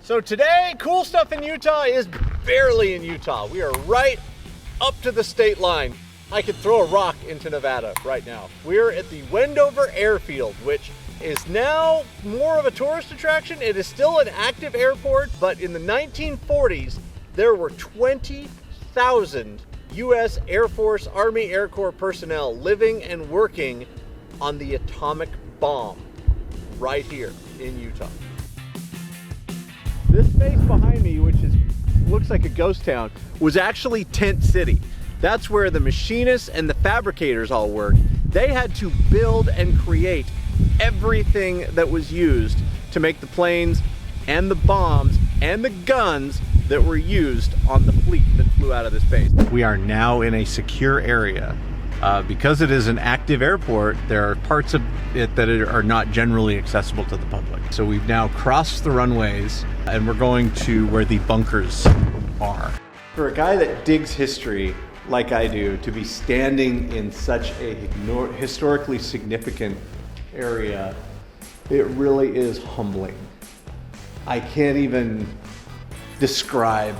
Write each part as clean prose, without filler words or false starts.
So today, cool stuff in Utah is barely in Utah. We are right up to the state line. I could throw a rock into Nevada right now. We're at the Wendover Air Field, which is now more of a tourist attraction. It is still an active airport, but in the 1940s, there were 20,000 U.S. Air Force, Army, Air Corps personnel living and working on the atomic bomb right here in Utah. This space behind me, which looks like a ghost town, was actually Tent City. That's where the machinists and the fabricators all worked. They had to build and create everything that was used to make the planes and the bombs and the guns that were used on the fleet that flew out of this base. We are now in a secure area. Because it is an active airport, there are parts of it that are not generally accessible to the public. So we've now crossed the runways and we're going to where the bunkers are. For a guy that digs history like I do, to be standing in such a historically significant area, it really is humbling. I can't even describe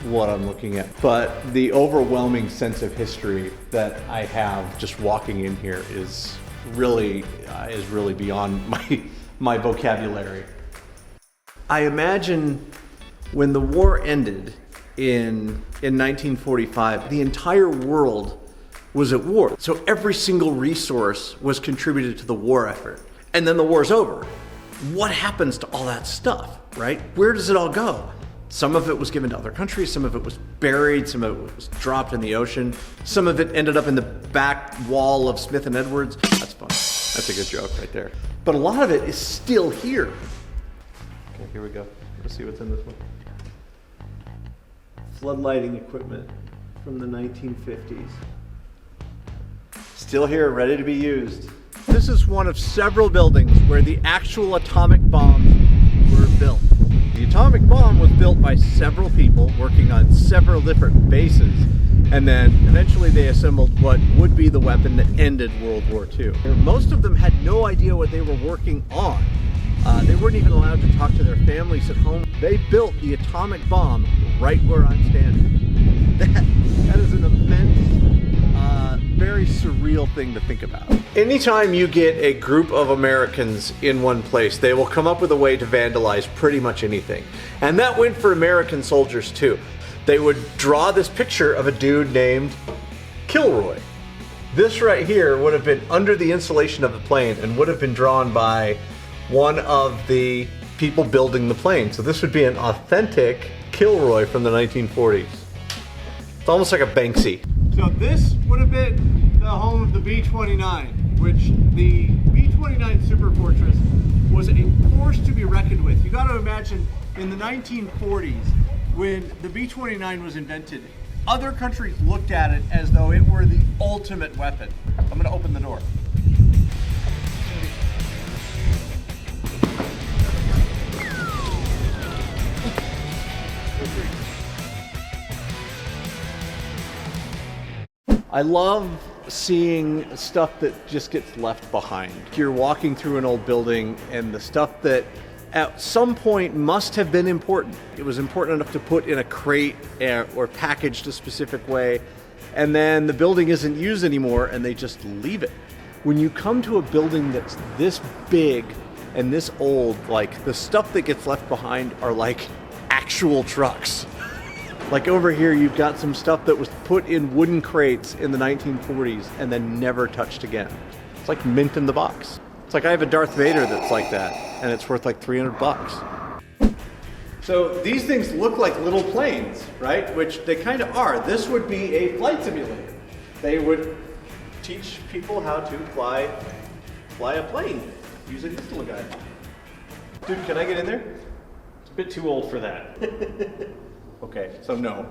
what I'm looking at, but the overwhelming sense of history that I have just walking in here is really beyond my vocabulary. I imagine when the war ended in 1945, the entire world was at war. So every single resource was contributed to the war effort. And then the war's over. What happens to all that stuff, right? Where does it all go? Some of it was given to other countries, some of it was buried, some of it was dropped in the ocean, some of it ended up in the back wall of Smith & Edwards. That's fun. That's a good joke right there. But a lot of it is still here. Okay, here we go. Let's see what's in this one. Floodlighting equipment from the 1950s. Still here, ready to be used. This is one of several buildings where the actual atomic bombs were built. The atomic bomb was built by several people working on several different bases, and then eventually they assembled what would be the weapon that ended World War II. Most of them had no idea what they were working on. They weren't even allowed to talk to their families at home. They built the atomic bomb right where I'm standing. That is an immense, very surreal thing to think about. Anytime you get a group of Americans in one place, they will come up with a way to vandalize pretty much anything. And that went for American soldiers too. They would draw this picture of a dude named Kilroy. This right here would have been under the insulation of the plane and would have been drawn by one of the people building the plane. So this would be an authentic Kilroy from the 1940s. It's almost like a Banksy. So this would have been the home of the B29, which the B29 Super Fortress was a force to be reckoned with. You got to imagine in the 1940s when the B29 was invented, other countries looked at it as though it were the ultimate weapon. I'm going to open the door. I love seeing stuff that just gets left behind. You're walking through an old building and the stuff that at some point must have been important. It was important enough to put in a crate or packaged a specific way, and then the building isn't used anymore and they just leave it. When you come to a building that's this big and this old, like the stuff that gets left behind are like actual trucks. Like over here, you've got some stuff that was put in wooden crates in the 1940s and then never touched again. It's like mint in the box. It's like I have a Darth Vader that's like that, and it's worth like $300. So these things look like little planes, right? Which they kind of are. This would be a flight simulator. They would teach people how to fly a plane using this little guy. Dude, can I get in there? It's a bit too old for that. Okay, so no.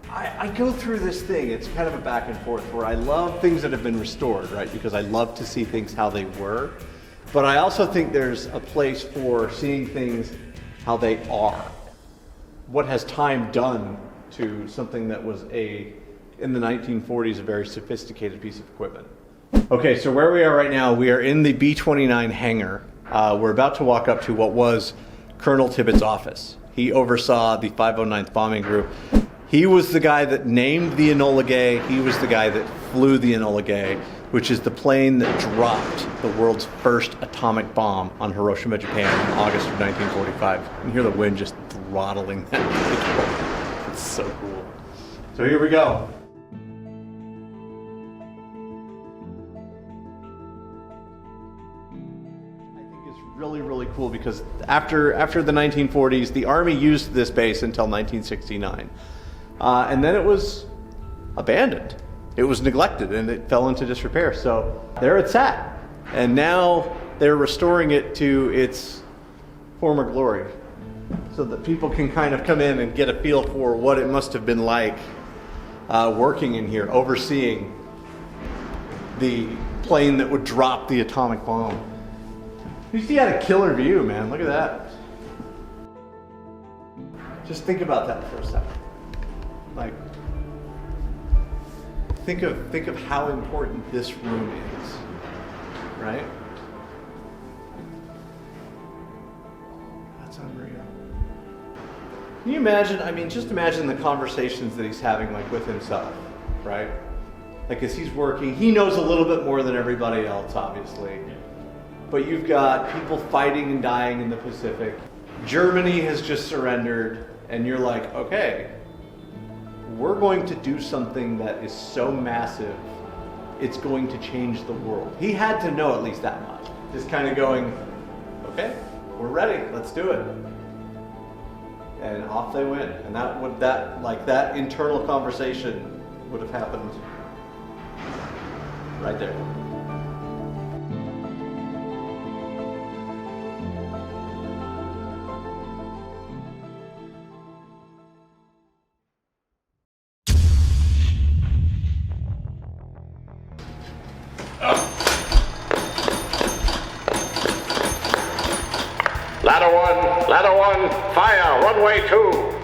I go through this thing, it's kind of a back and forth where I love things that have been restored, right? Because I love to see things how they were. But I also think there's a place for seeing things how they are. What has time done to something that was in the 1940s, a very sophisticated piece of equipment? Okay, so where we are right now, we are in the B29 hangar. We're about to walk up to what was Colonel Tibbetts' office. He oversaw the 509th Bombing Group. He was the guy that named the Enola Gay. He was the guy that flew the Enola Gay, which is the plane that dropped the world's first atomic bomb on Hiroshima, Japan in August of 1945. You can hear the wind just throttling that. It's so cool. So here we go. Really, really cool because after the 1940s, the Army used this base until 1969. And then it was abandoned. It was neglected and it fell into disrepair. So there it sat. And now they're restoring it to its former glory so that people can kind of come in and get a feel for what it must have been like working in here, overseeing the plane that would drop the atomic bomb. You see, had a killer view, man. Look at that. Just think about that for a second. Like, think of how important this room is, right? That's unreal. Can you imagine? I mean, just imagine the conversations that he's having, like with himself, right? Like as he's working, he knows a little bit more than everybody else, obviously. But you've got people fighting and dying in the Pacific. Germany has just surrendered, and you're like, okay, we're going to do something that is so massive, it's going to change the world. He had to know at least that much. Just kind of going, okay, we're ready, let's do it. And off they went. And that internal conversation would have happened right there. Ladder one, fire, runway 2.